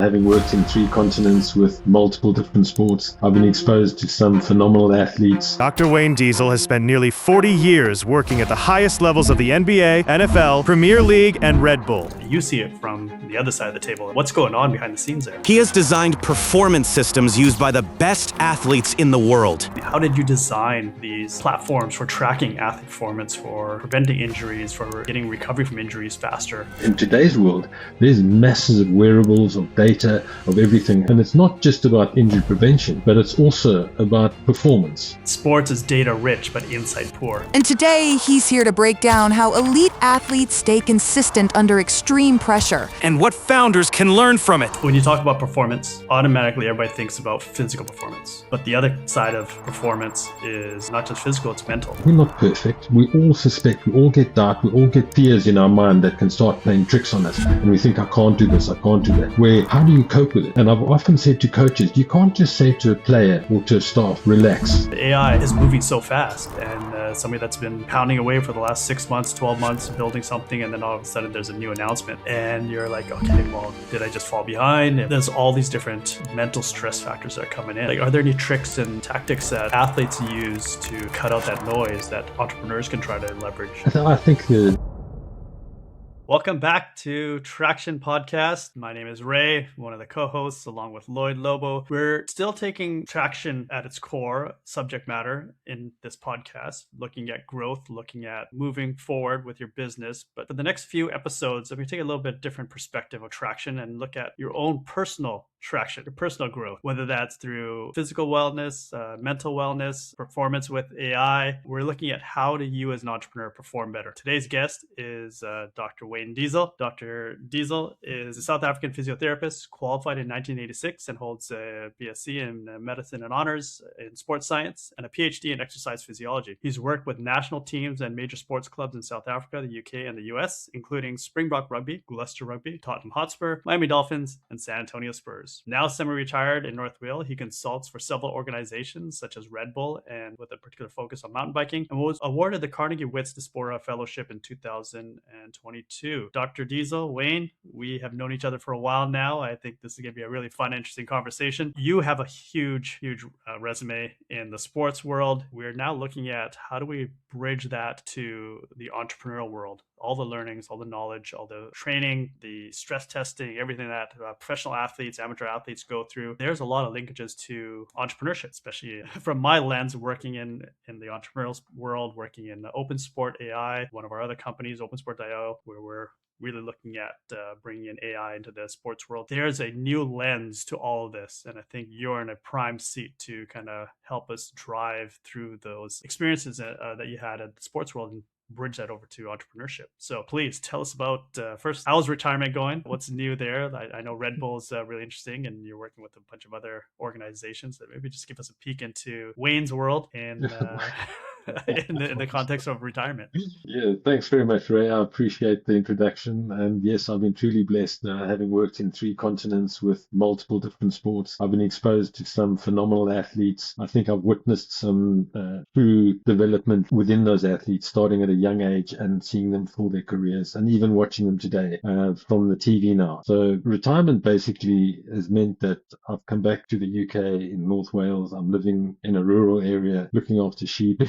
Having worked in 3 continents with multiple different sports, I've been exposed to some phenomenal athletes. Dr. Wayne Diesel has spent nearly 40 years working at the highest levels of the NBA, NFL, Premier League, and Red Bull. You see it from the other side of the table. What's going on behind the scenes there? He has designed performance systems used by the best athletes in the world. How did you design these platforms for tracking athlete performance, for preventing injuries, for getting recovery from injuries faster? In today's world, there's masses of wearables, of data, of everything. And it's not just about injury prevention, but it's also about performance. Sports is data rich, but insight poor. And today, he's here to break down how elite athletes stay consistent under extreme pressure. And what founders can learn from it. When you talk about performance, automatically everybody thinks about physical performance. But the other side of performance is not just physical, it's mental. We're not perfect. We all suspect, we all get doubt, we all get fears in our mind that can start playing tricks on us. And we think, I can't do this, I can't do that. How do you cope with it? And I've often said to coaches, you can't just say to a player or to a staff, relax. The AI is moving so fast, and somebody that's been pounding away for the last 6 months, 12 months, building something, and then all of a sudden there's a new announcement, and you're like, okay, well, did I just fall behind? And there's all these different mental stress factors that are coming in. Like, are there any tricks and tactics that athletes use to cut out that noise that entrepreneurs can try to leverage? I think Welcome back to Traction Podcast. My name is Ray, one of the co-hosts, along with Lloyd Lobo. We're still taking traction at its core subject matter in this podcast, looking at growth, looking at moving forward with your business. But for the next few episodes, we take a little bit different perspective of traction and look at your own personal traction, your personal growth, whether that's through physical wellness, mental wellness, performance with AI. We're looking at how do you as an entrepreneur perform better. Today's guest is Dr. Wayne Diesel. Dr. Diesel is a South African physiotherapist, qualified in 1986 and holds a BSc in medicine and honors in sports science and a PhD in exercise physiology. He's worked with national teams and major sports clubs in South Africa, the UK, and the US, including Springbok Rugby, Gloucester Rugby, Tottenham Hotspur, Miami Dolphins, and San Antonio Spurs. Now semi-retired in North Wales, he consults for several organizations such as Red Bull and with a particular focus on mountain biking, and was awarded the Carnegie Wits Diaspora Fellowship in 2022. Dr. Diesel, Wayne, we have known each other for a while now. I think this is going to be a really fun, interesting conversation. You have a huge resume in the sports world. We're now looking at how do we bridge that to the entrepreneurial world. All the learnings, all the knowledge, all the training, the stress testing, everything that professional athletes, amateur athletes go through. There's a lot of linkages to entrepreneurship, especially from my lens, working in the entrepreneurial world, working in Open Sport AI, one of our other companies, OpenSport.io, where we're really looking at bringing in AI into the sports world. There's a new lens to all of this. And I think you're in a prime seat to kind of help us drive through those experiences that you had at the sports world and bridge that over to entrepreneurship. So please tell us about, first, how's retirement going? What's new there? I know Red Bull is really interesting, and you're working with a bunch of other organizations. That maybe just give us a peek into Wayne's world and in the context of retirement. Yeah, thanks very much, Ray. I appreciate the introduction. And yes, I've been truly blessed having worked in 3 continents with multiple different sports. I've been exposed to some phenomenal athletes. I think I've witnessed some true development within those athletes, starting at a young age and seeing them for their careers and even watching them today from the TV now. So retirement basically has meant that I've come back to the UK in North Wales. I'm living in a rural area, looking after sheep.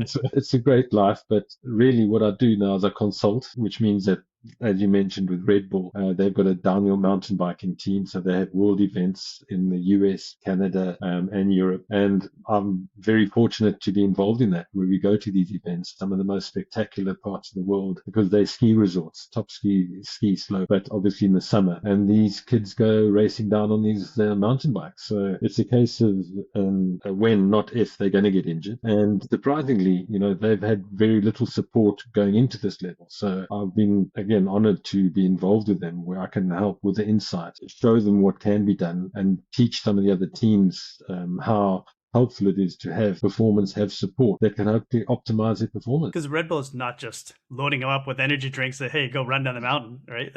So it's a great life, but really what I do now is I consult, which means that, as you mentioned with Red Bull, they've got a downhill mountain biking team. So they have world events in the US, Canada, and Europe. And I'm very fortunate to be involved in that, where we go to these events, some of the most spectacular parts of the world, because they're ski resorts, top ski slope, but obviously in the summer. And these kids go racing down on these mountain bikes. So it's a case of when, not if, they're going to get injured. And surprisingly, they've had very little support going into this level. So I've been, again, honored to be involved with them, where I can help with the insight, show them what can be done, and teach some of the other teams how helpful it is to have performance, have support that can hopefully optimize their performance. Because Red Bull is not just loading them up with energy drinks that, hey, go run down the mountain, right?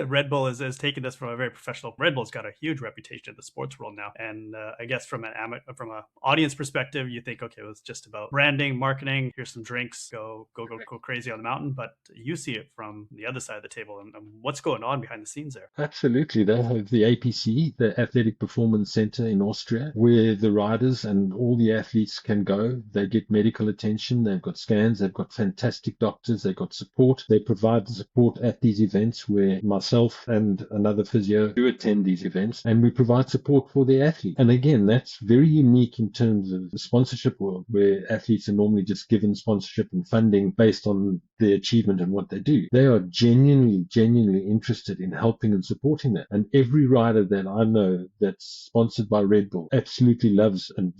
Red Bull is taking this from a very professional. Red Bull's got a huge reputation in the sports world now. And I guess from an audience perspective, you think, okay, it was just about branding, marketing, here's some drinks, go crazy on the mountain. But you see it from the other side of the table, and what's going on behind the scenes there. Absolutely. They have the APC, the Athletic Performance Center in Austria, where the riders and all the athletes can go. They get medical attention. They've got scans. They've got fantastic doctors. They've got support. They provide the support at these events where myself and another physio do attend these events, and we provide support for the athlete. And again, that's very unique in terms of the sponsorship world, where athletes are normally just given sponsorship and funding based on their achievement and what they do. They are genuinely interested in helping and supporting that. And every rider that I know that's sponsored by Red Bull absolutely loves and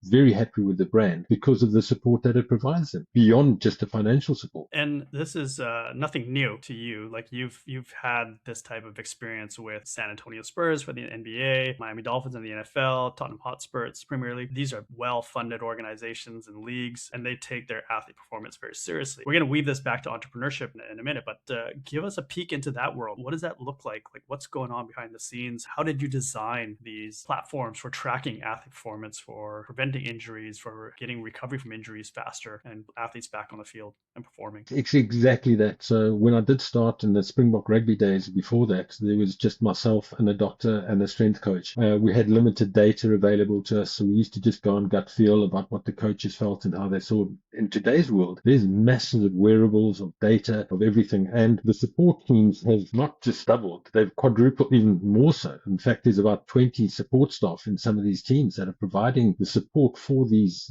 very happy with the brand because of the support that it provides them beyond just the financial support. And this is nothing new to you. Like you've had this type of experience with San Antonio Spurs for the NBA, Miami Dolphins in the NFL, Tottenham Hotspurs Premier League. These are well-funded organizations and leagues, and they take their athlete performance very seriously. We're going to weave this back to entrepreneurship in a minute, but give us a peek into that world. What does that look like? Like what's going on behind the scenes? How did you design these platforms for tracking athlete performance, for preventing injuries, for getting recovery from injuries faster and athletes back on the field and performing? It's exactly that. So when I did start in the Springbok rugby days before that, there was just myself and a doctor and a strength coach. We had limited data available to us, so we used to just go on gut feel about what the coaches felt and how they saw. In today's world, there's massive wearables of data, of everything, and the support teams have not just doubled, they've quadrupled, even more so. In fact, there's about 20 support staff in some of these teams that are providing the support for these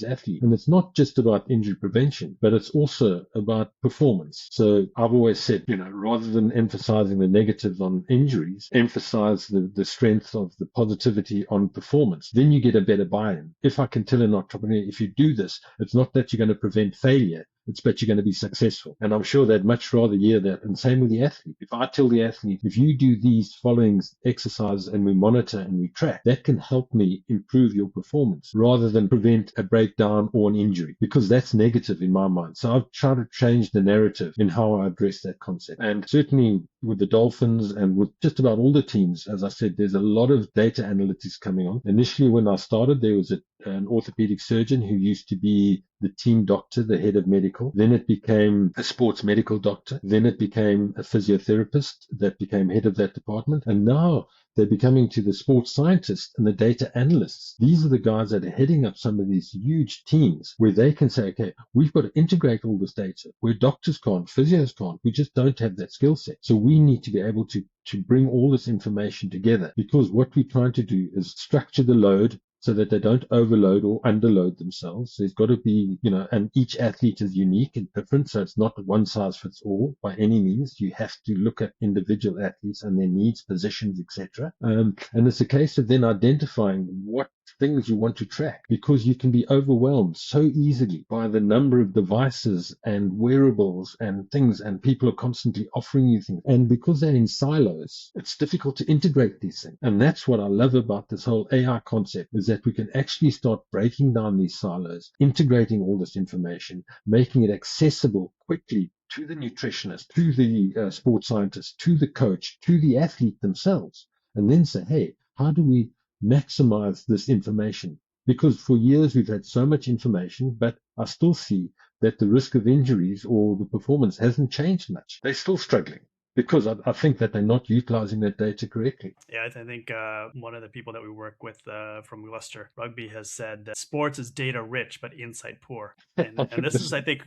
athletes. And it's not just about injury prevention, but it's also about performance. So I've always said, rather than emphasizing the negatives on injuries, emphasize the strength of the positivity on performance. Then you get a better buy-in. If I can tell an entrepreneur, if you do this, it's not that you're going to prevent failure, it's but you're going to be successful. And I'm sure they'd much rather hear that. And same with the athlete. If I tell the athlete, if you do these following exercises and we monitor and we track, that can help me improve your performance rather than prevent a breakdown or an injury, because that's negative in my mind. So I've tried to change the narrative in how I address that concept. And certainly with the Dolphins and with just about all the teams, as I said, there's a lot of data analytics coming on. Initially, when I started, there was an orthopedic surgeon who used to be the team doctor, the head of medical. Then it became a sports medical doctor. Then it became a physiotherapist that became head of that department. And now they're becoming to the sports scientists and the data analysts. These are the guys that are heading up some of these huge teams where they can say, okay, we've got to integrate all this data where doctors can't, physios can't. We just don't have that skill set. So we need to be able to bring all this information together, because what we're trying to do is structure the load so that they don't overload or underload themselves. There's got to be, and each athlete is unique and different. So it's not one size fits all by any means. You have to look at individual athletes and their needs, positions, etc. And it's a case of then identifying what things you want to track, because you can be overwhelmed so easily by the number of devices and wearables and things, and people are constantly offering you things. And because they're in silos, it's difficult to integrate these things. And that's what I love about this whole AI concept, is that we can actually start breaking down these silos, integrating all this information, making it accessible quickly to the nutritionist, to the sports scientist, to the coach, to the athlete themselves, and then say, hey, how do we maximize this information? Because for years we've had so much information, but I still see that the risk of injuries or the performance hasn't changed much. They're still struggling, because I think that they're not utilizing that data correctly. Yeah, I think one of the people that we work with from Gloucester Rugby has said that sports is data rich, but insight poor. And this is, I think,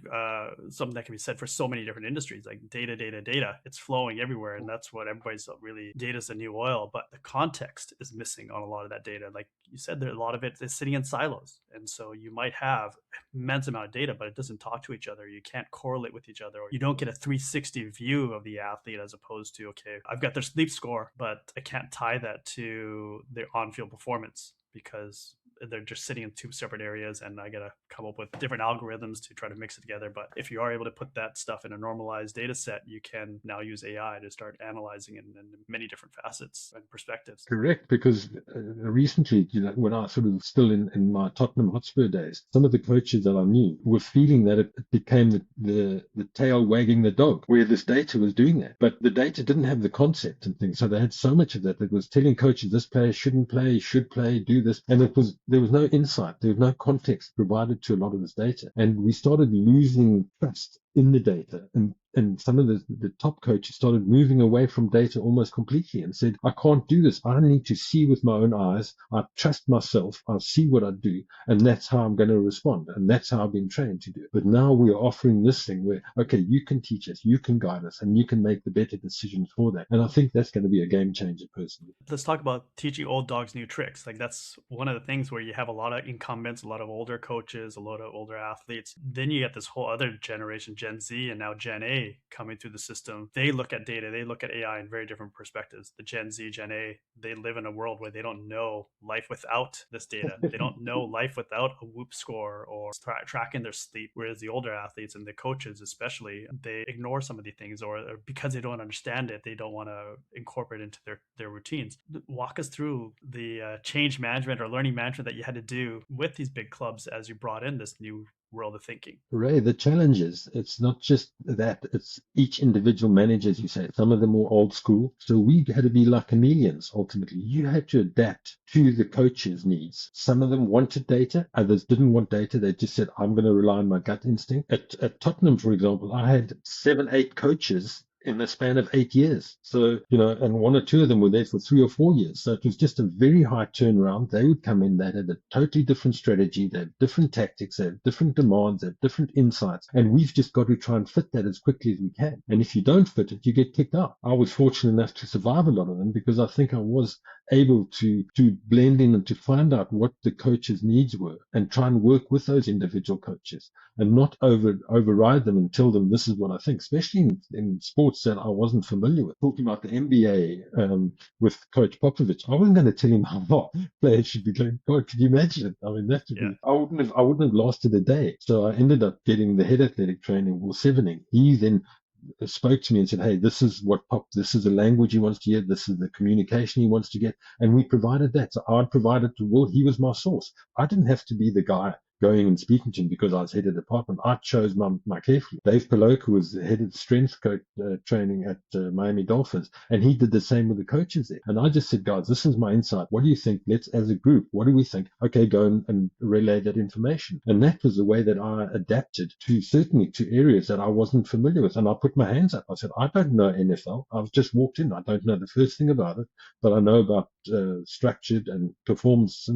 something that can be said for so many different industries, like data. It's flowing everywhere. And that's what everybody's really, data's the new oil. But the context is missing on a lot of that data. Like you said, there a lot of it is sitting in silos. And so you might have immense amount of data, but it doesn't talk to each other. You can't correlate with each other. Or you don't get a 360 view of the athlete, as opposed to, okay, I've got their sleep score, but I can't tie that to their on-field performance because they're just sitting in two separate areas, and I got to come up with different algorithms to try to mix it together. But if you are able to put that stuff in a normalized data set, you can now use AI to start analyzing it in many different facets and perspectives. Correct, because recently, when I sort of still in my Tottenham Hotspur days, some of the coaches that I knew were feeling that it became the tail wagging the dog, where this data was doing that. But the data didn't have the concept and things. So they had so much of that was telling coaches this player shouldn't play, should play, do this. And there was no insight, there was no context provided to a lot of this data. And we started losing trust in the data, and some of the top coaches started moving away from data almost completely and said, I can't do this. I need to see with my own eyes. I trust myself. I see what I do, and that's how I'm going to respond. And that's how I've been trained to do it. But now we are offering this thing where, okay, you can teach us, you can guide us, and you can make the better decisions for that. And I think that's going to be a game changer personally. Let's talk about teaching old dogs new tricks. Like that's one of the things where you have a lot of incumbents, a lot of older coaches, a lot of older athletes. Then you get this whole other generation, Gen Z and now Gen A, coming through the system. They look at data, they look at AI in very different perspectives. The Gen Z, Gen A, they live in a world where they don't know life without this data. They don't know life without a Whoop score or tracking their sleep. Whereas the older athletes and the coaches especially, they ignore some of the things, or because they don't understand it, they don't want to incorporate it into their routines. Walk us through the change management or learning management that you had to do with these big clubs as you brought in this new world of thinking. Ray, the challenge is, it's not just that, it's each individual manager, as you say. Some of them were old school. So we had to be like chameleons, ultimately. You had to adapt to the coach's needs. Some of them wanted data, others didn't want data. They just said, I'm going to rely on my gut instinct. At Tottenham, for example, I had 7, 8 coaches in the span of 8 years. So, and 1 or 2 of them were there for 3 or 4 years. So it was just a very high turnaround. They would come in, they had a totally different strategy, they had different tactics, they had different demands, they had different insights. And we've just got to try and fit that as quickly as we can. And if you don't fit it, you get kicked out. I was fortunate enough to survive a lot of them because I think I was able to blend in and to find out what the coaches' needs were and try and work with those individual coaches and not override them and tell them this is what I think, especially in sports that I wasn't familiar with. Talking about the NBA with Coach Popovich, I wasn't going to tell him how players should be playing. God, could you imagine it? I mean, that would be, I wouldn't have lasted a day. So I ended up getting the head athletic training, Will Sevening. He then spoke to me and said, hey, this is what Pop, this is the language he wants to hear, this is the communication he wants to get, and we provided that. So I'd provided to Will, he was my source. I didn't have to be the guy going and speaking to him because I was head of department. I chose my carefully. Dave Paloka was the head of strength coach training at Miami Dolphins, and he did the same with the coaches there. And I just said, guys, this is my insight. What do you think? Let's, as a group, what do we think? Okay, go and relay that information. And that was the way that I adapted to, certainly to areas that I wasn't familiar with. And I put my hands up. I said, I don't know NFL. I've just walked in. I don't know the first thing about it, but I know about structured and performance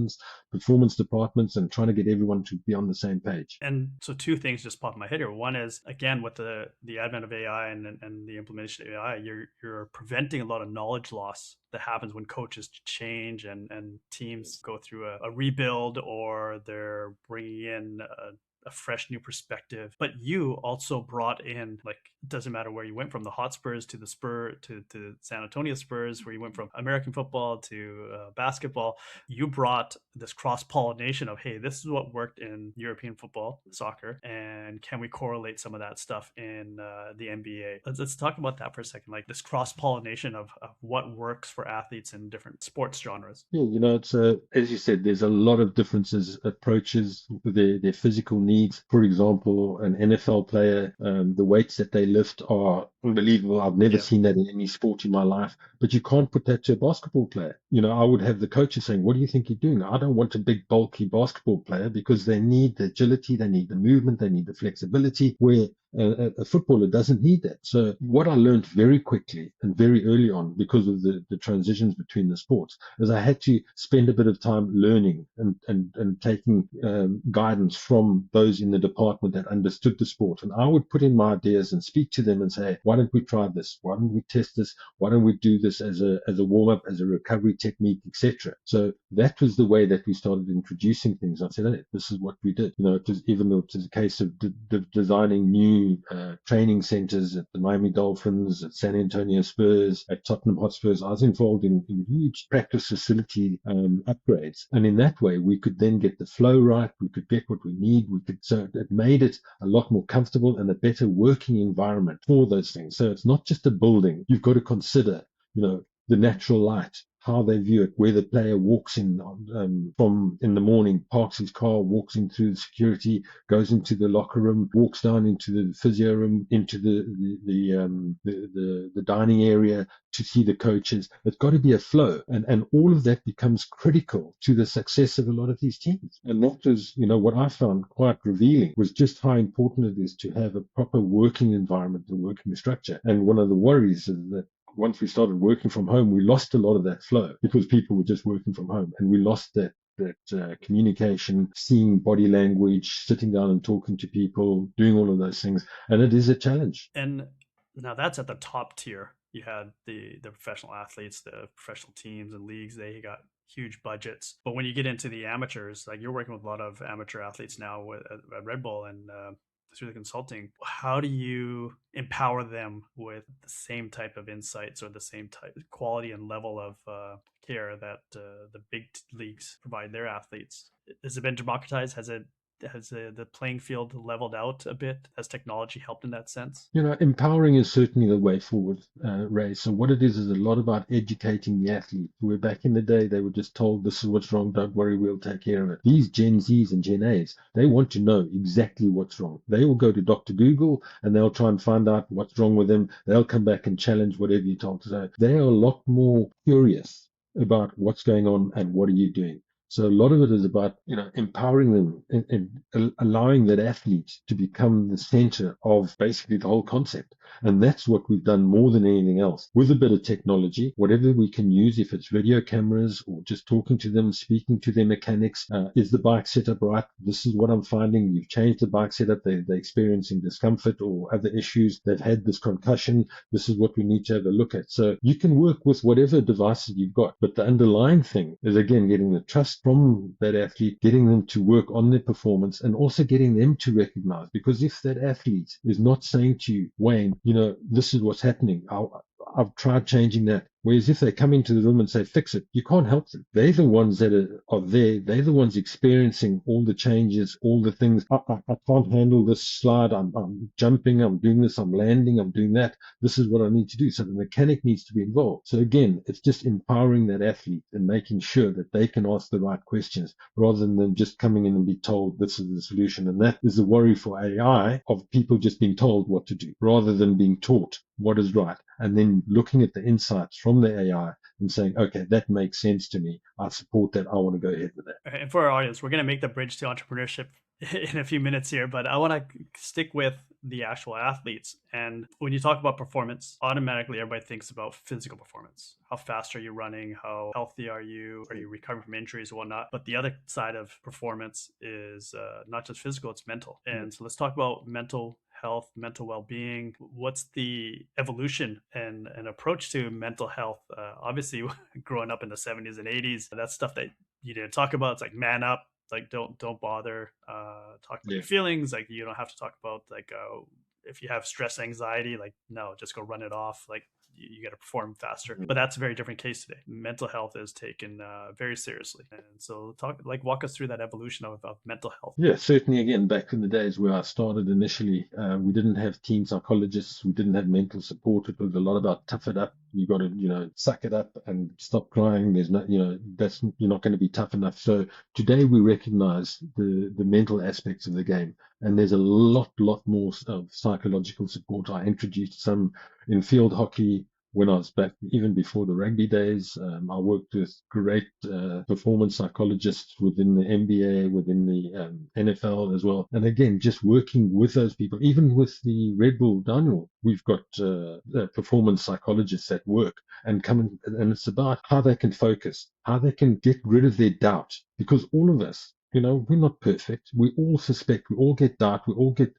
departments and trying to get everyone to be on the same page. And so 2 things just popped in my head here. One is, again, with the advent of AI and the implementation of AI, you're preventing a lot of knowledge loss that happens when coaches change and teams go through a rebuild, or they're bringing in a fresh new perspective. But you also brought in, like, it doesn't matter where you went from, the Hotspurs to the to San Antonio Spurs, where you went from American football to basketball. You brought this cross-pollination of, hey, this is what worked in European football, soccer, and can we correlate some of that stuff in the NBA? Let's talk about that for a second, like this cross-pollination of what works for athletes in different sports genres. Yeah, it's as you said, there's a lot of differences, approaches, their physical needs. For example, an NFL player, the weights that they lift are unbelievable. I've never seen that in any sport in my life, but you can't put that to a basketball player. I would have the coaches saying, what do you think you're doing? I don't want a big, bulky basketball player, because they need the agility, they need the movement, they need the flexibility, where a footballer doesn't need that. So what I learned very quickly and very early on, because of the transitions between the sports, is I had to spend a bit of time learning and taking guidance from those in the department that understood the sport. And I would put in my ideas and speak to them and say, why don't we try this? Why don't we test this? Why don't we do this as a warm-up, as a recovery technique, etc. So that was the way that we started introducing things. I said, hey, this is what we did. It was, even though it was a case of designing new many training centers at the Miami Dolphins, at San Antonio Spurs, at Tottenham Hotspurs. I was involved in huge practice facility upgrades. And in that way, we could then get the flow right. We could get what we need. So it made it a lot more comfortable and a better working environment for those things. So it's not just a building. You've got to consider, the natural light, how they view it, where the player walks in from in the morning, parks his car, walks in through the security, goes into the locker room, walks down into the physio room, into the dining area to see the coaches. It's got to be a flow, and all of that becomes critical to the success of a lot of these teams. And that was, what I found quite revealing was just how important it is to have a proper working environment and working structure. And one of the worries is that once we started working from home, we lost a lot of that flow because people were just working from home, and we lost that communication, seeing body language, sitting down and talking to people, doing all of those things. And it is a challenge. And now that's at the top tier. You had the professional athletes, the professional teams and leagues, they got huge budgets. But when you get into the amateurs, like you're working with a lot of amateur athletes now at Red Bull and through the consulting, how do you empower them with the same type of insights or the same type of quality and level of care that the big leagues provide their athletes? Has it been democratized? Has the playing field leveled out a bit? Has technology helped in that sense? Empowering is certainly the way forward, Ray. So what it is a lot about educating the athlete. Where back in the day, they were just told, this is what's wrong, don't worry, we'll take care of it. These Gen Zs and Gen As, they want to know exactly what's wrong. They will go to Dr. Google and they'll try and find out what's wrong with them. They'll come back and challenge whatever you told. So they are a lot more curious about what's going on and what are you doing. So a lot of it is about, empowering them and allowing that athlete to become the center of basically the whole concept. And that's what we've done more than anything else. With a bit of technology, whatever we can use, if it's video cameras or just talking to them, speaking to their mechanics, is the bike setup right? This is what I'm finding. You've changed the bike setup. They're experiencing discomfort or other issues. They've had this concussion. This is what we need to have a look at. So you can work with whatever devices you've got. But the underlying thing is, again, getting the trust from that athlete, getting them to work on their performance and also getting them to recognize. Because if that athlete is not saying to you, Wayne, this is what's happening, I've tried changing that. Whereas if they come into the room and say, fix it, you can't help them. They're the ones that are there. They're the ones experiencing all the changes, all the things. I can't handle this slide. I'm jumping. I'm doing this. I'm landing. I'm doing that. This is what I need to do. So the mechanic needs to be involved. So again, it's just empowering that athlete and making sure that they can ask the right questions rather than them just coming in and be told this is the solution. And that is the worry for AI, of people just being told what to do rather than being taught what is right, and then looking at the insights from the AI and saying, okay, that makes sense to me. I support that. I want to go ahead with that. And for our audience, we're going to make the bridge to entrepreneurship in a few minutes here, but I want to stick with the actual athletes. And when you talk about performance, automatically everybody thinks about physical performance. How fast are you running? How healthy are you? Are you recovering from injuries or whatnot? But the other side of performance is not just physical, it's mental. And so let's talk about mental health, mental well-being. What's the evolution and approach to mental health? Obviously, growing up in the 70s and 80s, that's stuff that you didn't talk about. It's like, man up, like don't bother talking about your feelings. Like you don't have to talk about like if you have stress, anxiety, like no, just go run it off. Like you got to perform faster. But that's a very different case today. Mental health is taken very seriously. And so walk us through that evolution of mental health. Yeah, certainly. Again, back in the days where I started initially, we didn't have teen psychologists. We didn't have mental support. It was a lot about tough it up. You got to, suck it up and stop crying. There's no, you're not going to be tough enough. So today we recognize the mental aspects of the game. And there's a lot more of psychological support. I introduced some in field hockey when I was back, even before the rugby days. I worked with great performance psychologists within the NBA, within the NFL as well. And again, just working with those people, even with the Red Bull Daniel, we've got performance psychologists that work and come in, and it's about how they can focus, how they can get rid of their doubt, because all of us, we're not perfect. We all suspect, we all get doubt, we all get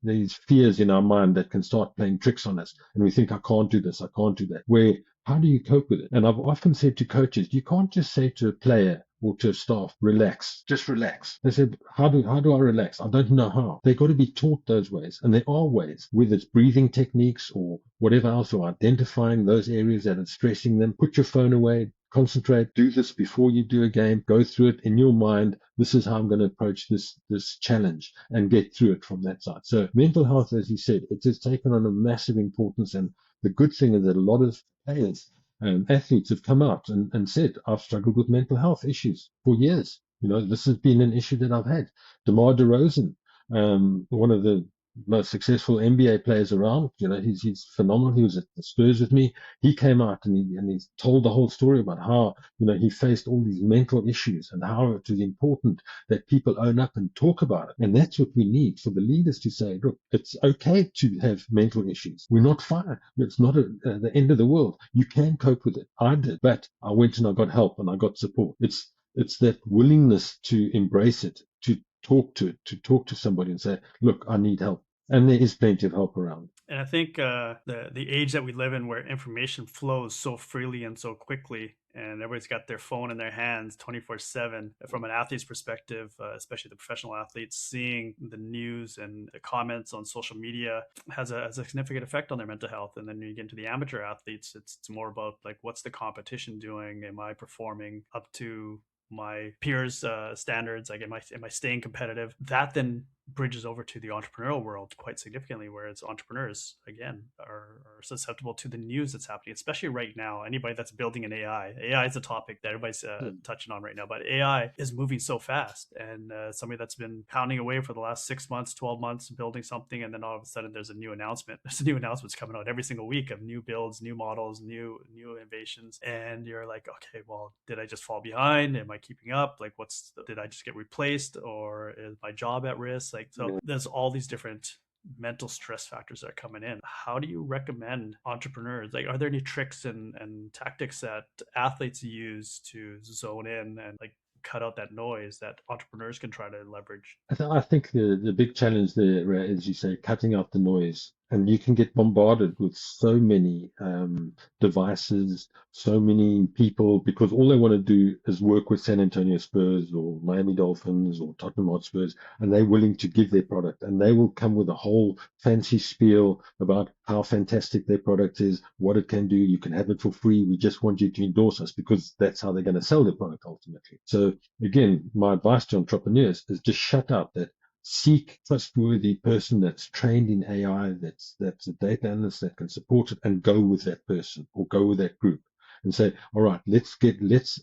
these fears in our mind that can start playing tricks on us. And we think, I can't do this, I can't do that. How do you cope with it? And I've often said to coaches, you can't just say to a player, or to staff, relax, just relax. They said, how do I relax? I don't know how. They got to be taught those ways. And there are ways, whether it's breathing techniques or whatever else, or identifying those areas that are stressing them. Put your phone away, concentrate, do this before you do a game, go through it in your mind. This is how I'm going to approach this challenge and get through it from that side. So mental health, as you said, it has taken on a massive importance. And the good thing is that a lot of players and athletes have come out and said, I've struggled with mental health issues for years. This has been an issue that I've had. DeMar DeRozan, one of the most successful NBA players around, he's phenomenal. He was at the Spurs with me. He came out and he told the whole story about how, he faced all these mental issues and how it is important that people own up and talk about it. And that's what we need for the leaders to say, look, it's okay to have mental issues. We're not fine. It's not the end of the world. You can cope with it. I did, but I went and I got help and I got support. It's that willingness to embrace it, to talk to somebody and say, look, I need help. And there is plenty of help around. And I think the age that we live in, where information flows so freely and so quickly, and everybody's got their phone in their hands 24/7. From an athlete's perspective, especially the professional athletes, seeing the news and the comments on social media has a significant effect on their mental health. And then when you get into the amateur athletes, it's more about like, what's the competition doing? Am I performing up to my peers' standards? Like, am I staying competitive? That then bridges over to the entrepreneurial world quite significantly, whereas entrepreneurs, again, are susceptible to the news that's happening, especially right now. Anybody that's building an AI is a topic that everybody's touching on right now, but AI is moving so fast. And somebody that's been pounding away for the last 6 months, 12 months, building something, and then all of a sudden there's a new announcement. There's new announcements coming out every single week of new builds, new models, new innovations. And you're like, okay, well, did I just fall behind? Am I keeping up? Like, did I just get replaced, or is my job at risk? Like, so there's all these different mental stress factors that are coming in. How do you recommend entrepreneurs? Like, are there any tricks and tactics that athletes use to zone in and like cut out that noise that entrepreneurs can try to leverage? I think the big challenge there, Ray, as you say, cutting out the noise. And you can get bombarded with so many devices, so many people, because all they want to do is work with San Antonio Spurs or Miami Dolphins or Tottenham Hotspurs, and they're willing to give their product. And they will come with a whole fancy spiel about how fantastic their product is, what it can do. You can have it for free. We just want you to endorse us, because that's how they're going to sell their product ultimately. So again, my advice to entrepreneurs is just shut out that. Seek trustworthy person that's trained in AI, that's a data analyst that can support it, and go with that person or go with that group and say, all right, let's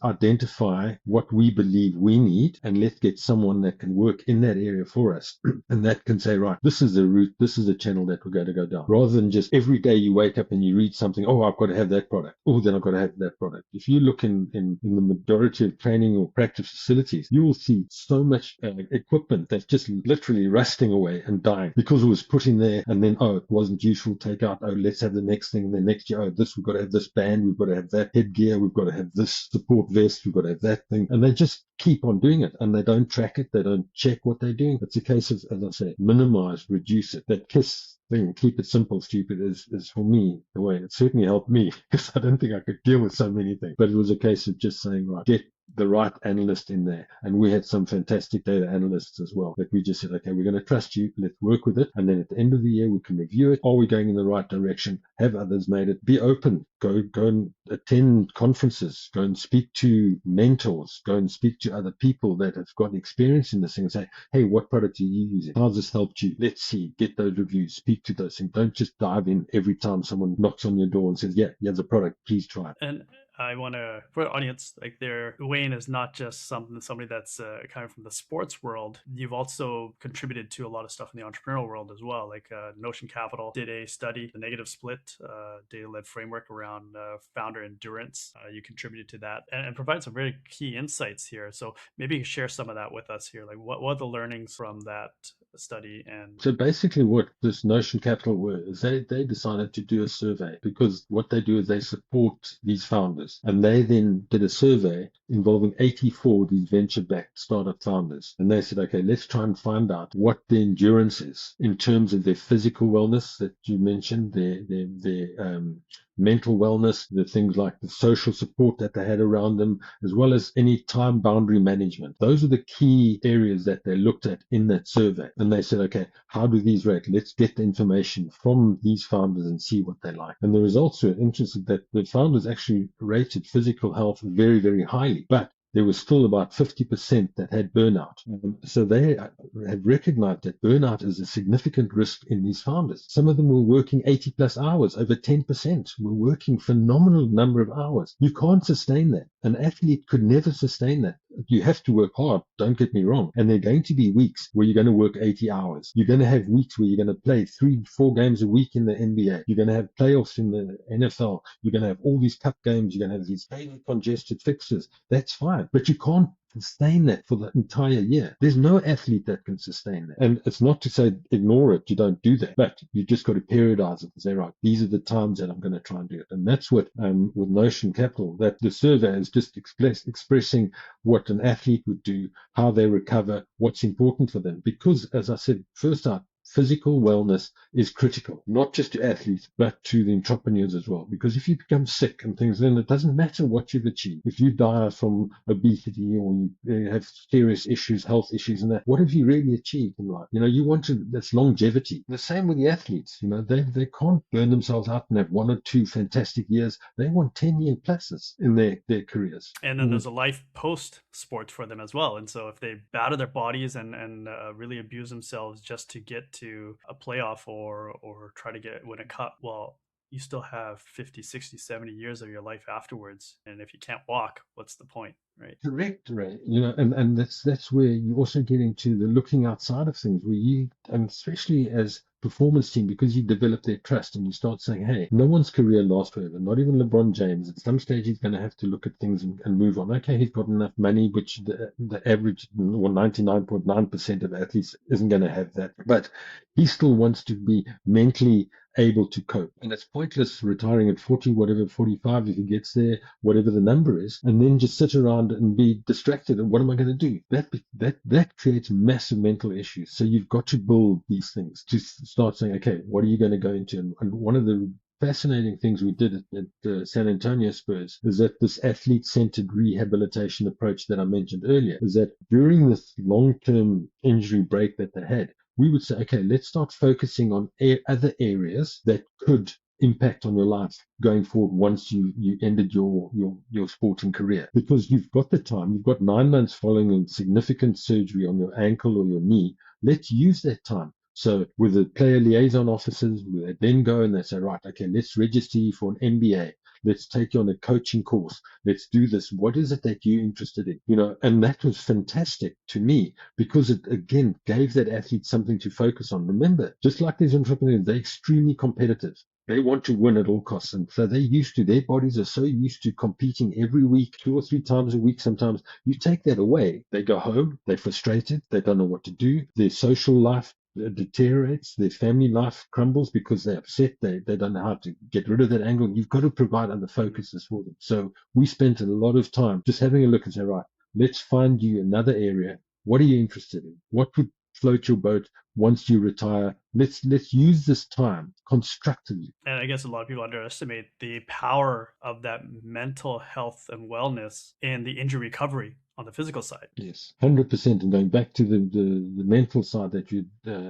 identify what we believe we need, and let's get someone that can work in that area for us. And that can say, right, this is the route, this is the channel that we're going to go down. Rather than just every day you wake up and you read something, oh, I've got to have that product. Oh, then I've got to have that product. If you look in the majority of training or practice facilities, you will see so much equipment that's just literally rusting away and dying because it was put in there and then, oh, it wasn't useful, take out, oh, let's have the next thing. And then next year, oh, we've got to have this band, we've got to have that headgear, we've got to have this support vest, we've got to have that thing. And they just keep on doing it, and they don't track it, they don't check what they're doing. It's a case of, as I say, minimize, reduce it. That KISS thing, keep it simple, stupid, is for me the way. It certainly helped me, because I don't think I could deal with so many things. But it was a case of just saying, right, get the right analyst in there. And we had some fantastic data analysts as well, that we just said, okay, we're going to trust you, let's work with it. And then at the end of the year, we can review it. Are we going in the right direction? Have others made it? Be open. Go and attend conferences. Go and speak to mentors. Go and speak to other people that have got experience in this thing and say, hey, what product are you using? How's this helped you? Let's see. Get those reviews. Speak to those things. Don't just dive in every time someone knocks on your door and says, yeah, here's a product. Please try it. And I want to, for the audience, like, Wayne is not just somebody that's coming from the sports world. You've also contributed to a lot of stuff in the entrepreneurial world as well. Like Notion Capital did a study, the negative split data-led framework around founder endurance. You contributed to that and provide some very key insights here. So maybe you can share some of that with us here. Like, what are the learnings from that study? And so basically what this Notion Capital were is they decided to do a survey, because what they do is they support these founders. And they then did a survey involving 84 of these venture-backed startup founders. And they said, okay, let's try and find out what the endurance is in terms of their physical wellness that you mentioned, their mental wellness, the things like the social support that they had around them, as well as any time boundary management. Those are the key areas that they looked at in that survey. And they said, okay, how do these rate? Let's get the information from these founders and see what they like. And the results were interesting that the founders actually rated physical health very, very highly. But there was still about 50% that had burnout. So they have recognized that burnout is a significant risk in these founders. Some of them were working 80 plus hours, over 10% were working phenomenal number of hours. You can't sustain that. An athlete could never sustain that. You have to work hard, don't get me wrong. And there are going to be weeks where you're going to work 80 hours. You're going to have weeks where you're going to play 3-4 games a week in the NBA. You're going to have playoffs in the NFL. You're going to have all these cup games. You're going to have these highly congested fixtures. That's fine. But you can't sustain that for the entire year. There's no athlete that can sustain that. And it's not to say ignore it, you don't do that, but you just got to periodize it and say, right, these are the times that I'm going to try and do it. And that's what with Notion Capital, that the survey is just expressing what an athlete would do, how they recover, what's important for them. Because as I said first out, physical wellness is critical, not just to athletes, but to the entrepreneurs as well. Because if you become sick and things, then it doesn't matter what you've achieved. If you die from obesity or you have serious issues, health issues and that, what have you really achieved in life? You want that's longevity. The same with the athletes. They can't burn themselves out and have 1 or 2 fantastic years. They want 10-year pluses in their careers. And then there's a life post sports for them as well. And so if they batter their bodies and really abuse themselves just to get to a playoff or try to win a cup, well, you still have 50, 60, 70 years of your life afterwards. And if you can't walk, what's the point, right? Correct, Ray. And that's where you also get into the looking outside of things, where and especially as performance team, because you develop their trust and you start saying, hey, no one's career lasts forever, not even LeBron James. At some stage, he's going to have to look at things and move on. Okay, he's got enough money, which the average, or 99.9% of athletes isn't going to have that. But he still wants to be mentally able to cope. And it's pointless retiring at 40, whatever, 45, if he gets there, whatever the number is, and then just sit around and be distracted. And what am I going to do? That creates massive mental issues. So you've got to build these things to start saying, okay, what are you going to go into? And one of the fascinating things we did at San Antonio Spurs is that this athlete-centered rehabilitation approach that I mentioned earlier is that during this long-term injury break that they had, we would say, okay, let's start focusing on other areas that could impact on your life going forward once you ended your sporting career. Because you've got the time, you've got 9 months following a significant surgery on your ankle or your knee. Let's use that time. So with the player liaison officers, they then go and they say, right, okay, let's register you for an MBA. Let's take you on a coaching course. Let's do this. What is it that you're interested in? And that was fantastic to me because it, again, gave that athlete something to focus on. Remember, just like these entrepreneurs, they're extremely competitive. They want to win at all costs. And so their bodies are so used to competing every week, 2 or 3 times a week sometimes. You take that away. They go home. They're frustrated. They don't know what to do. Their social life deteriorates, their family life crumbles because they're upset, they don't know how to get rid of that angle. You've got to provide other focuses for them. So we spent a lot of time just having a look and say, right, let's find you another area. What are you interested in? What would float your boat once you retire? Let's use this time constructively. And I guess a lot of people underestimate the power of that mental health and wellness in the injury recovery on the physical side. Yes, 100%. And going back to the mental side that you're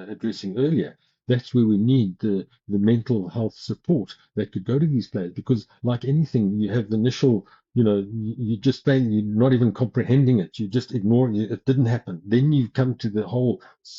addressing earlier, that's where we need the mental health support that could go to these players. Because like anything, you have the initial, you just playing, you're not even comprehending it. You just ignore it. It didn't happen. Then you come to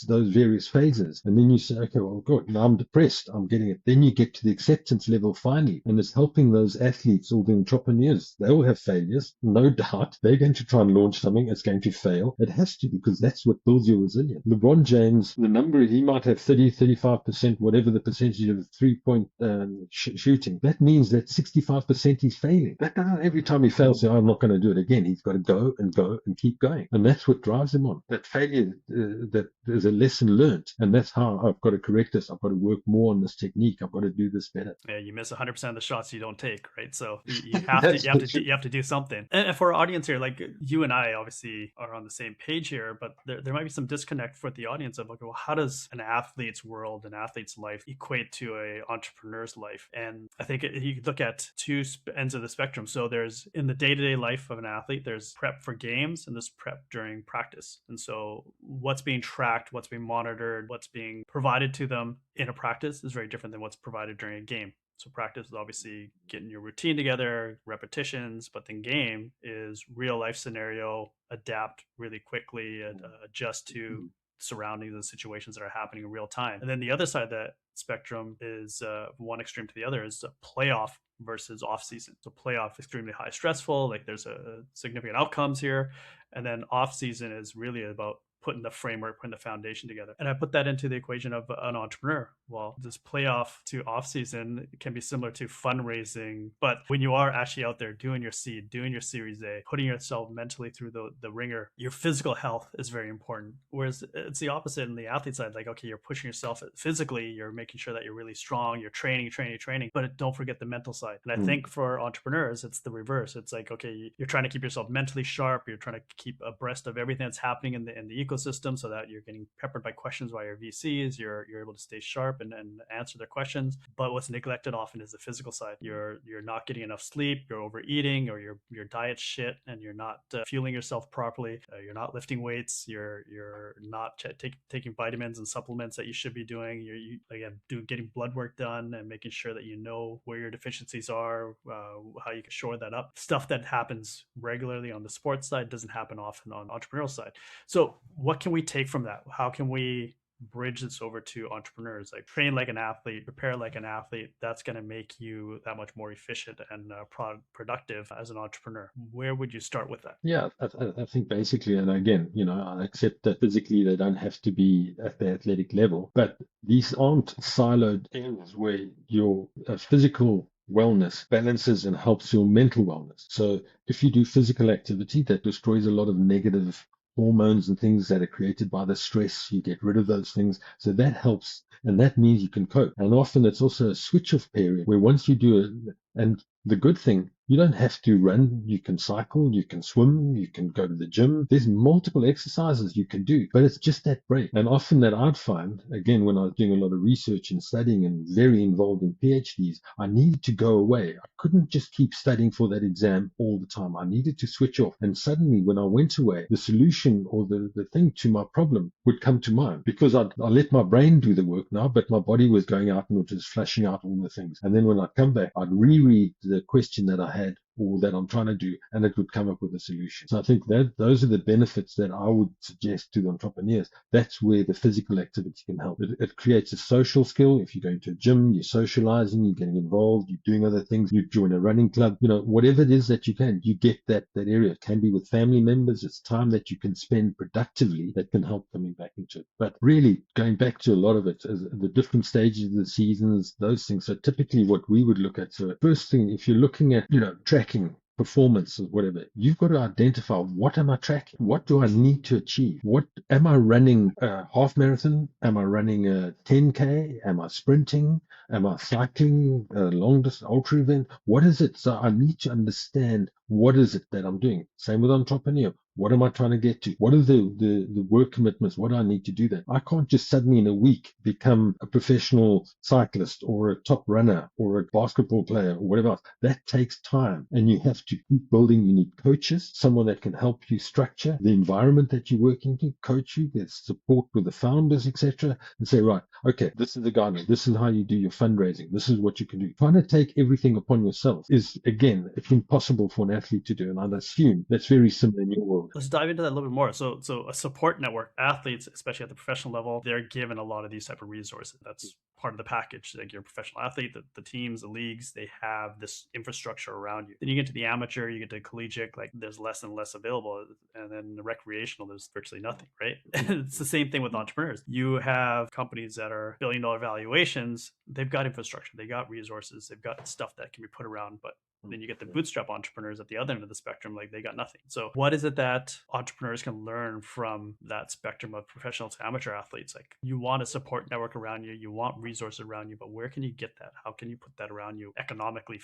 those various phases. And then you say, okay, well, good. Now I'm depressed. I'm getting it. Then you get to the acceptance level finally. And it's helping those athletes or the entrepreneurs. They all have failures, no doubt. They're going to try and launch something. It's going to fail. It has to, because that's what builds your resilience. LeBron James, the number, he might have 30, 35%, whatever the percentage of 3-point shooting. That means that 65% he's failing. That doesn't every time time he fails, I'm not going to do it again. He's got to go and keep going. And that's what drives him on. That failure, that is a lesson learned. And that's how I've got to correct this. I've got to work more on this technique. I've got to do this better. Yeah, you miss 100% of the shots you don't take, right? So you have That's you have to do something. And for our audience here, like you and I obviously are on the same page here, but there might be some disconnect for the audience of like, well, how does an athlete's world, an athlete's life equate to a entrepreneur's life? And I think you could look at two ends of the spectrum. So there's in the day-to-day life of an athlete, there's prep for games and there's prep during practice. And so what's being tracked, what's being monitored, what's being provided to them in a practice is very different than what's provided during a game. So practice is obviously getting your routine together, repetitions, but then game is real life scenario, adapt really quickly, adjust to surroundings and situations that are happening in real time. And then the other side of that spectrum is one extreme to the other is a playoff versus off season. So playoff extremely high stressful, like there's a significant outcomes here. And then off season is really about putting the framework, putting the foundation together. And I put that into the equation of an entrepreneur. Well, this playoff to off season can be similar to fundraising, but when you are actually out there doing your seed, doing your Series A, putting yourself mentally through the ringer, your physical health is very important. Whereas it's the opposite in the athlete side. Like, okay, you're pushing yourself physically, you're making sure that you're really strong, you're training, but don't forget the mental side. And I think for entrepreneurs, it's the reverse. It's like, okay, you're trying to keep yourself mentally sharp. You're trying to keep abreast of everything that's happening in the ecosystem so that you're getting peppered by questions by your VCs. You're able to stay sharp and answer their questions. But what's neglected often is the physical side. You're not getting enough sleep, you're overeating, or your diet's shit, and you're not fueling yourself properly. You're not lifting weights. You're not taking vitamins and supplements that you should be doing. Getting blood work done and making sure that you know where your deficiencies are, how you can shore that up. Stuff that happens regularly on the sports side doesn't happen often on the entrepreneurial side. So what can we take from that? How can we bridge this over to entrepreneurs? Like, train like an athlete, prepare like an athlete. That's going to make you that much more efficient and productive as an entrepreneur. Where would you start with that? Yeah, I think basically, and again, I accept that physically they don't have to be at the athletic level, but these aren't siloed areas where your physical wellness balances and helps your mental wellness. So if you do physical activity, that destroys a lot of negative hormones and things that are created by the stress. You get rid of those things. So that helps. And that means you can cope. And often it's also a switch off period where once you do it, and the good thing, you don't have to run. You can cycle, you can swim, you can go to the gym. There's multiple exercises you can do, but it's just that break. And often that I'd find, again, when I was doing a lot of research and studying and very involved in PhDs, I needed to go away. I couldn't just keep studying for that exam all the time. I needed to switch off. And suddenly when I went away, the solution or the thing to my problem would come to mind because I let my brain do the work now, but my body was going out and was just flashing out all the things. And then when I come back, I'd reread the question that I had or that I'm trying to do, and it would come up with a solution. So I think that those are the benefits that I would suggest to the entrepreneurs. That's where the physical activity can help. It creates a social skill. If you're going to a gym, you're socializing, you're getting involved, you're doing other things, you join a running club, whatever it is that you can, you get that area. It can be with family members. It's time that you can spend productively that can help coming back into it. But really going back to a lot of it, the different stages of the seasons, those things. So typically what we would look at, so first thing, if you're looking at, tracking performance or whatever, you've got to identify, what am I tracking? What do I need to achieve? What am I running a half marathon? Am I running a 10K? Am I sprinting? Am I cycling a long distance ultra event? What is it? So I need to understand what is it that I'm doing. Same with entrepreneur. What am I trying to get to? What are the work commitments? What do I need to do that? I can't just suddenly in a week become a professional cyclist or a top runner or a basketball player or whatever else. That takes time, and you have to keep building. You need coaches, someone that can help you structure the environment that you work into, coach you, get support with the founders, etc., and say, right, okay, this is the guideline. This is how you do your fundraising. This is what you can do. Trying to take everything upon yourself is, again, it's impossible for an athlete to do, and I'd assume that's very similar in your world. Let's dive into that a little bit more. So a support network, athletes, especially at the professional level, they're given a lot of these type of resources. That's part of the package. Like, you're a professional athlete, the teams, the leagues, they have this infrastructure around you. Then you get to the amateur, you get to collegiate, like there's less and less available. And then the recreational, there's virtually nothing, right? It's the same thing with entrepreneurs. You have companies that are $1 billion valuations. They've got infrastructure, they got resources, they've got stuff that can be put around, but Then you get the bootstrap entrepreneurs at the other end of the spectrum, like they got nothing. So what is it that entrepreneurs can learn from that spectrum of professional to amateur athletes? Like, you want a support network around you, you want resources around you, but where can you get that? How can you put that around you economically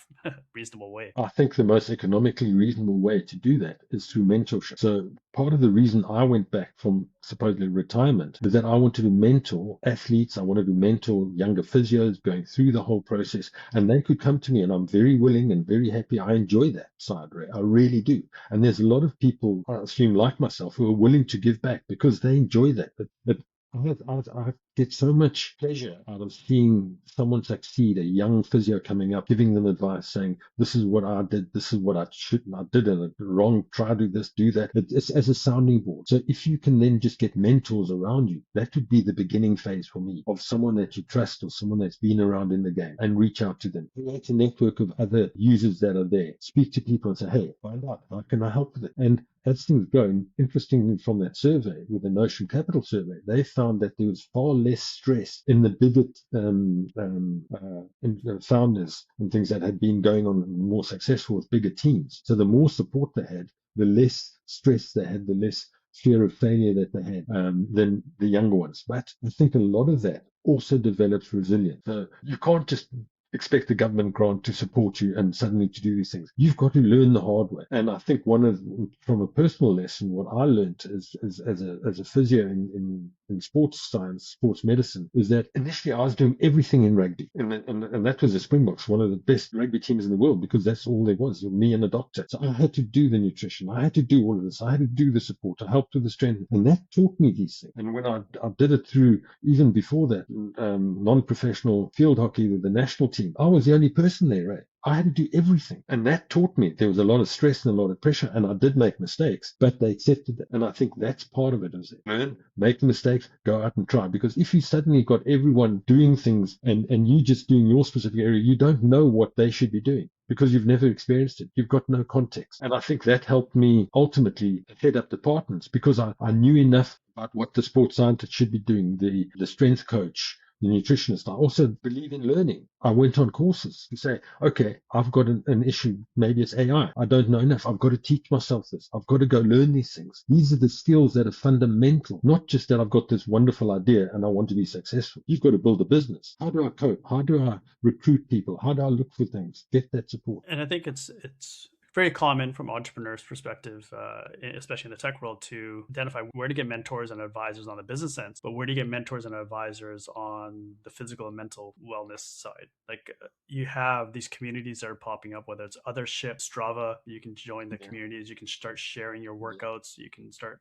reasonable way? I think the most economically reasonable way to do that is through mentorship. So part of the reason I went back from supposedly retirement is that I wanted to mentor athletes. I wanted to mentor younger physios going through the whole process, and they could come to me, and I'm very willing and very happy. I enjoy that side, Ray. I really do. And there's a lot of people, I assume like myself, who are willing to give back because they enjoy that. But I get so much pleasure out of seeing someone succeed, a young physio coming up, giving them advice, saying, this is what I did, this is what I did it wrong, try to do this, do that. It's as a sounding board. So if you can then just get mentors around you, that would be the beginning phase for me, of someone that you trust or someone that's been around in the game, and reach out to them. Create a network of other users that are there. Speak to people and say, hey, find out, how can I help with it? And as things go, and interestingly from that survey, with the Notion Capital survey, they found that there was far less stress in the bigger founders and things that had been going on more successful with bigger teams. So the more support they had, the less stress they had, the less fear of failure that they had than the younger ones. But I think a lot of that also develops resilience. So you can't just expect the government grant to support you and suddenly to do these things. You've got to learn the hard way. And I think from a personal lesson, what I learned as a physio in sports science, sports medicine, is that initially I was doing everything in rugby. And that was the Springboks, one of the best rugby teams in the world, because that's all there was, me and a doctor. So I had to do the nutrition. I had to do all of this. I had to do the support. I helped with the strength. And that taught me these things. And when I did it through, even before that, non-professional field hockey with the national team, I was the only person there, right? I had to do everything. And that taught me there was a lot of stress and a lot of pressure, and I did make mistakes, but they accepted it. And I think that's part of it, is learn, make mistakes, go out and try. Because if you suddenly got everyone doing things and you just doing your specific area, you don't know what they should be doing because you've never experienced it. You've got no context. And I think that helped me ultimately head up departments, because I knew enough about what the sports scientist should be doing, the strength coach, the nutritionist. I also believe in learning. I went on courses to say, okay, I've got an issue. Maybe it's AI. I don't know enough. I've got to teach myself this. I've got to go learn these things. These are the skills that are fundamental, not just that I've got this wonderful idea and I want to be successful. You've got to build a business. How do I cope? How do I recruit people? How do I look for things? Get that support. And I think it's very common from entrepreneurs' perspective, especially in the tech world, to identify where to get mentors and advisors on the business sense, but where to get mentors and advisors on the physical and mental wellness side. Like, you have these communities that are popping up, whether it's Othership, Strava. You can join the communities. You can start sharing your workouts. You can start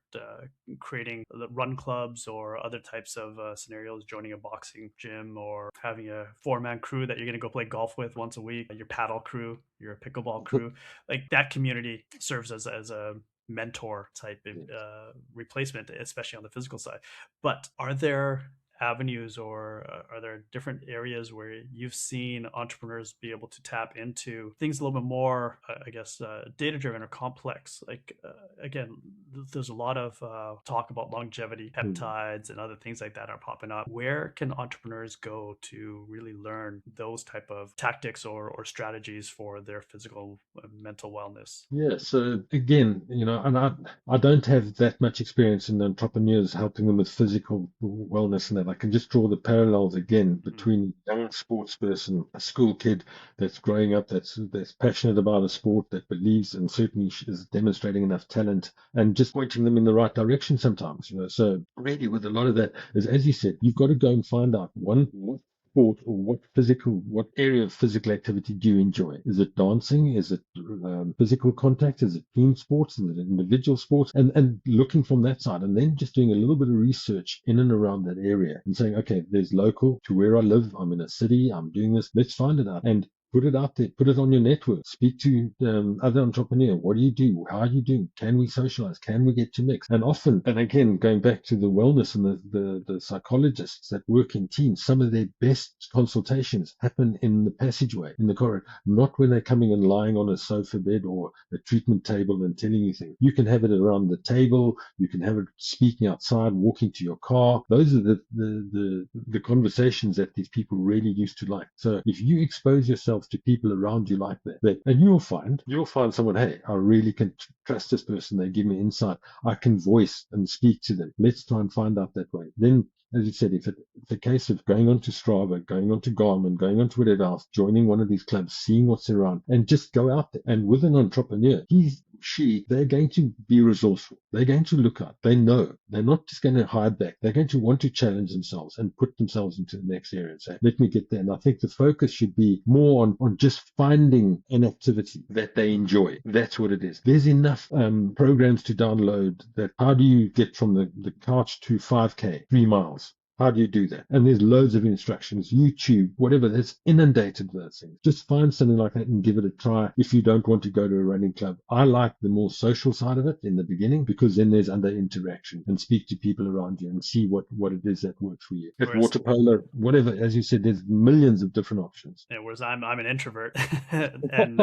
creating run clubs or other types of scenarios, joining a boxing gym or having a 4-man crew that you're going to go play golf with once a week, your paddle crew, your pickleball crew. Like, that community serves as a mentor type replacement, especially on the physical side. But are there avenues or are there different areas where you've seen entrepreneurs be able to tap into things a little bit more, data driven or complex? Like, again, there's a lot of talk about longevity, peptides and other things like that are popping up. Where can entrepreneurs go to really learn those type of tactics or strategies for their physical and mental wellness? Yeah, so again, and I don't have that much experience in entrepreneurs helping them with physical wellness and that. I can just draw the parallels again between a young sports person, a school kid that's growing up, that's passionate about a sport, that believes and certainly is demonstrating enough talent, and just pointing them in the right direction sometimes. So really with a lot of that is, as you said, you've got to go and find out what sport or what area of physical activity do you enjoy? Is it dancing? Is it physical contact? Is it team sports? Is it individual sports? And looking from that side, and then just doing a little bit of research in and around that area and saying, okay, there's local to where I live. I'm in a city. I'm doing this. Let's find it out and put it out there, put it on your network, speak to other entrepreneurs. What do you do? How are you doing? Can we socialize? Can we get to mix? And often, and again, going back to the wellness and the psychologists that work in teams, some of their best consultations happen in the passageway, in the corridor, not when they're coming and lying on a sofa bed or a treatment table and telling you things. You can have it around the table. You can have it speaking outside, walking to your car. Those are the conversations that these people really used to like. So if you expose yourself yourself to people around you like that. And you'll find someone, hey, I really can trust this person. They give me insight. I can voice and speak to them. Let's try and find out that way. Then, as you said, if it's a case of going on to Strava, going on to Garmin, going on to whatever else, joining one of these clubs, seeing what's around, and just go out there. And with an entrepreneur, they're going to be resourceful. They're going to look out. They know. They're not just going to hide back. They're going to want to challenge themselves and put themselves into the next area and say, let me get there. And I think the focus should be more on just finding an activity that they enjoy. That's what it is. There's enough programs to download that how do you get from the couch to 5K, 3 miles? How do you do that? And there's loads of instructions, YouTube, whatever, that's inundated with those things. Just find something like that and give it a try if you don't want to go to a running club. I like the more social side of it in the beginning because then there's under interaction and speak to people around you and see what it is that works for you. At water polo, whatever, as you said, there's millions of different options. Yeah, whereas I'm an introvert and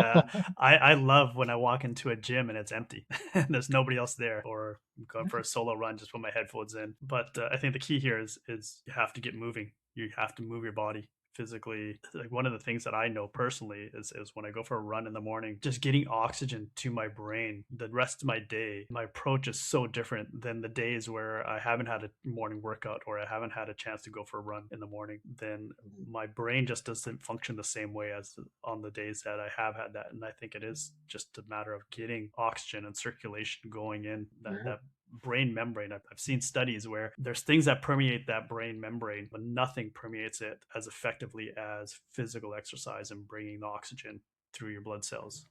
I love when I walk into a gym and it's empty and there's nobody else there, or I'm going for a solo run, just put my headphones in. But I think the key here is you have to get moving. You have to move your body physically. Like one of the things that I know personally is when I go for a run in the morning, just getting oxygen to my brain. The rest of my day, my approach is so different than the days where I haven't had a morning workout or I haven't had a chance to go for a run in the morning. Then my brain just doesn't function the same way as on the days that I have had that. And I think it is just a matter of getting oxygen and circulation going in that brain membrane. I've seen studies where there's things that permeate that brain membrane, but nothing permeates it as effectively as physical exercise and bringing the oxygen through your blood cells.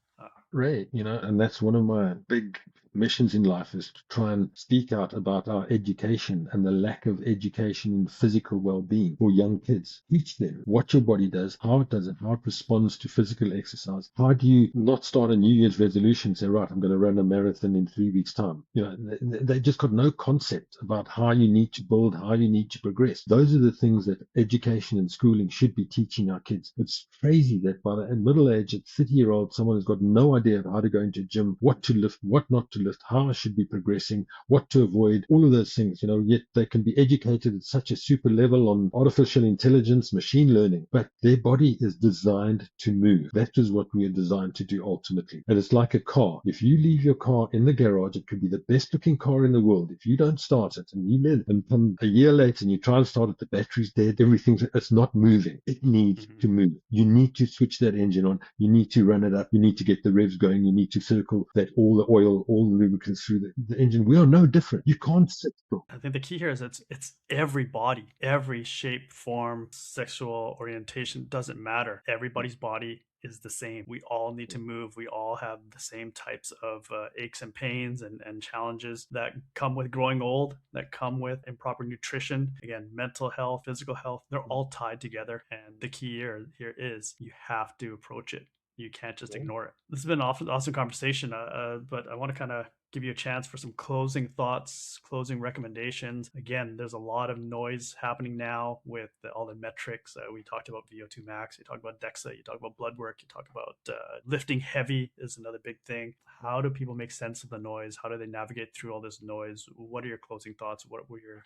Ray, and that's one of my big missions in life is to try and speak out about our education and the lack of education in physical well-being for young kids. Teach them what your body does, how it does it, how it responds to physical exercise. How do you not start a New Year's resolution and say, right, I'm going to run a marathon in 3 weeks' time? They just got no concept about how you need to build, how you need to progress. Those are the things that education and schooling should be teaching our kids. It's crazy that by the middle age, at 30-year-old, someone has got no idea of how to go into a gym, what to lift, what not to lift, how I should be progressing, what to avoid, all of those things, yet they can be educated at such a super level on artificial intelligence, machine learning, but their body is designed to move. That is what we are designed to do ultimately. And it's like a car. If you leave your car in the garage, it could be the best looking car in the world. If you don't start it and you live and come a year later and you try and start it, the battery's dead, it's not moving. It needs to move. You need to switch that engine on. You need to run it up. You need to get the revs going. You need to circle that all the oil, all the lubricants through the engine. We are no different. You can't sit still. I think the key here is it's every body, every shape, form, sexual orientation, doesn't matter. Everybody's body is the same. We all need to move. We all have the same types of aches and pains and challenges that come with growing old, that come with improper nutrition. Again, mental health, physical health, they're all tied together. And the key here is you have to approach it. You can't just ignore it. This has been an awesome conversation, but I want to kind of give you a chance for some closing thoughts, closing recommendations. Again, there's a lot of noise happening now with all the metrics. We talked about VO2 max, you talked about DEXA, you talked about blood work, you talked about lifting heavy is another big thing. How do people make sense of the noise? How do they navigate through all this noise? What are your closing thoughts? What were your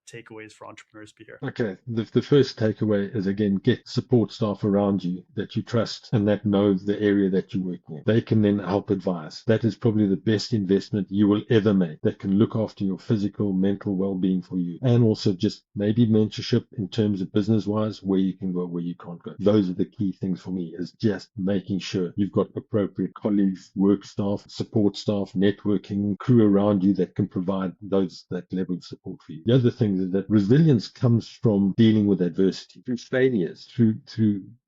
takeaways for entrepreneurs be here? Okay, the first takeaway is, again, get support staff around you that you trust and that know the area that you're working in. They can then help advise. That is probably the best investment you will ever make, that can look after your physical, mental well-being for you. And also just maybe mentorship in terms of business-wise, where you can go, where you can't go. Those are the key things for me, is just making sure you've got appropriate colleagues, work staff, support staff, networking, crew around you that can provide that level of support for you. The other thing is that resilience comes from dealing with adversity, through failures, through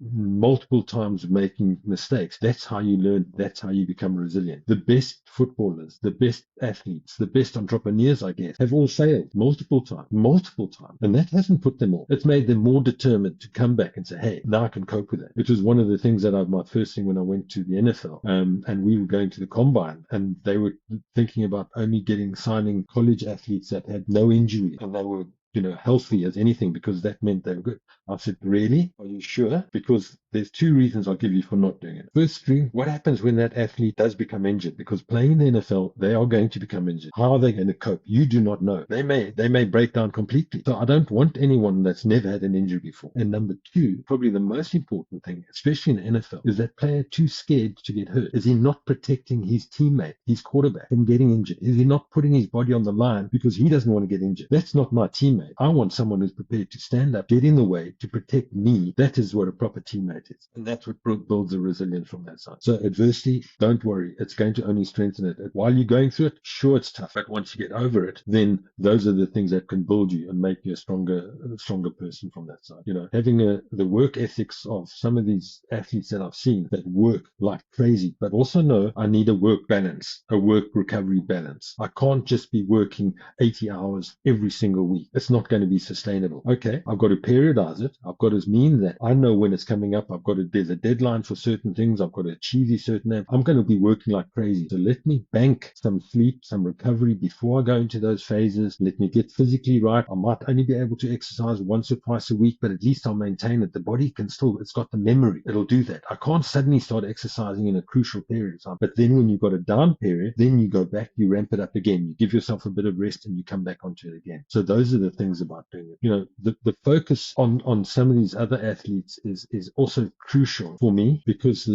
multiple times of making mistakes. That's how you learn. That's how you become resilient. The best footballers, the best athletes, the best entrepreneurs, I guess, have all failed multiple times. And that hasn't put them off. It's made them more determined to come back and say, hey, now I can cope with it. Which was one of the things that my first thing when I went to the NFL, and we were going to the combine, and they were thinking about only signing college athletes that had no injury, and they were healthy as anything, because that meant they were good. I said, really? Are you sure? Because there's two reasons I'll give you for not doing it. Firstly, what happens when that athlete does become injured? Because playing in the NFL, they are going to become injured. How are they going to cope? You do not know. They may break down completely. So I don't want anyone that's never had an injury before. And number two, probably the most important thing, especially in the NFL, is that player too scared to get hurt. Is he not protecting his teammate, his quarterback, from getting injured? Is he not putting his body on the line because he doesn't want to get injured? That's not my teammate. I want someone who's prepared to stand up, get in the way, to protect me. That is what a proper teammate is. And that's what builds the resilience from that side. So adversity, don't worry. It's going to only strengthen it. While you're going through it, sure, it's tough. But once you get over it, then those are the things that can build you and make you a stronger person from that side. Having the work ethics of some of these athletes that I've seen that work like crazy, but also know I need a work balance, a work recovery balance. I can't just be working 80 hours every single week. It's not going to be sustainable. Okay, I've got to periodize it. I've got to mean that I know when it's coming up. There's a deadline for certain things. I've got to achieve these certain aims. I'm going to be working like crazy. So let me bank some sleep, some recovery before I go into those phases. Let me get physically right. I might only be able to exercise once or twice a week, but at least I'll maintain it. The body can still, it's got the memory. It'll do that. I can't suddenly start exercising in a crucial period of time. But then when you've got a down period, then you go back, you ramp it up again. You give yourself a bit of rest and you come back onto it again. So those are the things about doing it. The focus on some of these other athletes is also crucial for me, because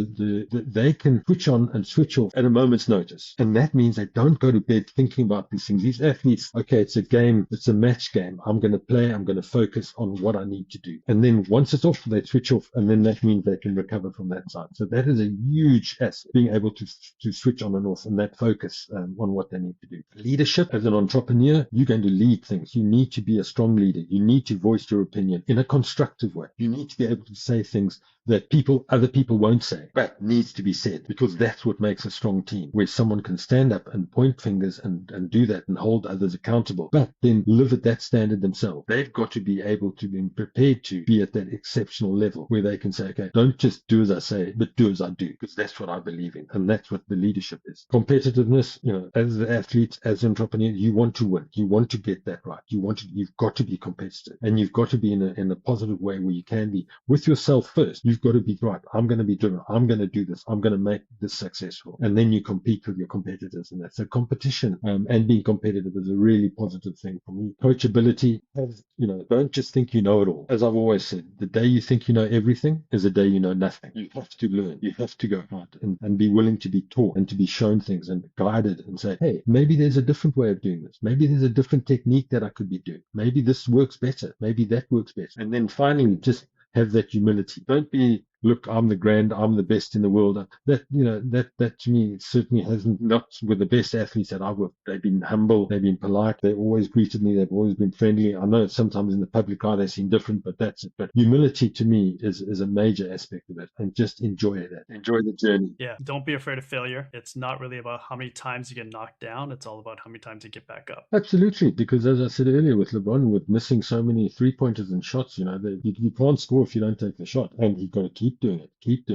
they can switch on and switch off at a moment's notice. And that means they don't go to bed thinking about these things. These athletes, okay, it's a game, it's a match game. I'm going to play, I'm going to focus on what I need to do. And then once it's off, they switch off, and then that means they can recover from that side. So that is a huge asset, being able to switch on and off, and that focus on what they need to do. Leadership, as an entrepreneur, you're going to lead things. You need to be a strong leader. You need to voice your opinion in a constructive way. You need to be able to say things that other people won't say, but needs to be said, because that's what makes a strong team, where someone can stand up and point fingers and do that and hold others accountable, but then live at that standard themselves. They've got to be able to be prepared to be at that exceptional level where they can say, okay, don't just do as I say, but do as I do, because that's what I believe in. And that's what the leadership is. Competitiveness, as an athlete, as an entrepreneur, you want to win. You want to get that right. You've got to be competitive, and you've got to be in a positive way where you can be with yourself first. You've got to be right. I'm going to be driven. I'm going to do this. I'm going to make this successful. And then you compete with your competitors. And that's a competition. And being competitive is a really positive thing for me. Coachability, don't just think you know it all. As I've always said, the day you think you know everything is the day you know nothing. You have to learn. You have to go out and be willing to be taught and to be shown things and guided and say, hey, maybe there's a different way of doing this. Maybe there's a different technique that I could be doing. Maybe this works better. Maybe that works better. And then finally, just have that humility. Don't be, look, I'm the best in the world. That to me certainly hasn't, not with the best athletes that I've worked. They've been humble, they've been polite, they've always greeted me, they've always been friendly. I know sometimes in the public eye they seem different, but that's it. But humility to me is a major aspect of it, and just enjoy that. Enjoy the journey. Yeah, don't be afraid of failure. It's not really about how many times you get knocked down. It's all about how many times you get back up. Absolutely, because as I said earlier with LeBron, with missing so many three-pointers and shots, you can't score if you don't take the shot, and you've got to keep doing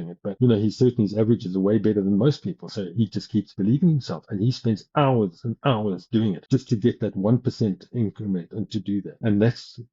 it. But his averages are way better than most people, so he just keeps believing himself, and he spends hours and hours doing it just to get that 1% increment and to do that. And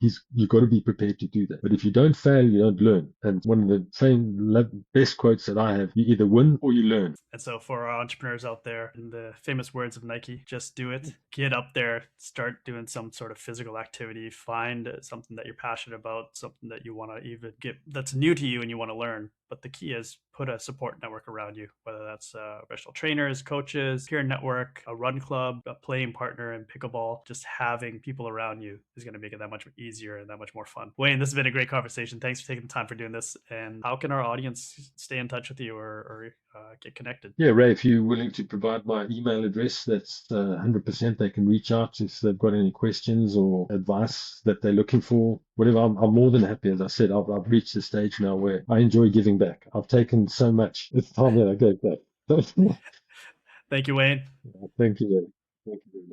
you've got to be prepared to do that. But if you don't fail, you don't learn. And one of the best quotes that I have: you either win or you learn. And so for our entrepreneurs out there, in the famous words of Nike, just do it. Get up there, start doing some sort of physical activity, find something that you're passionate about, something that you want to even get that's new to you and you want to learn. But the key is put a support network around you, whether that's professional trainers, coaches, peer network, a run club, a playing partner in pickleball. Just having people around you is going to make it that much easier and that much more fun. Wayne, this has been a great conversation. Thanks for taking the time for doing this. And how can our audience stay in touch with you or get connected? Yeah, Ray, if you're willing to provide my email address, that's 100%. They can reach out if they've got any questions or advice that they're looking for. Whatever, I'm more than happy. As I said, I've reached the stage now where I enjoy giving back. I've taken so much. It's time that I gave back. Thank you, Wayne. Thank you, Ray. Thank you very much.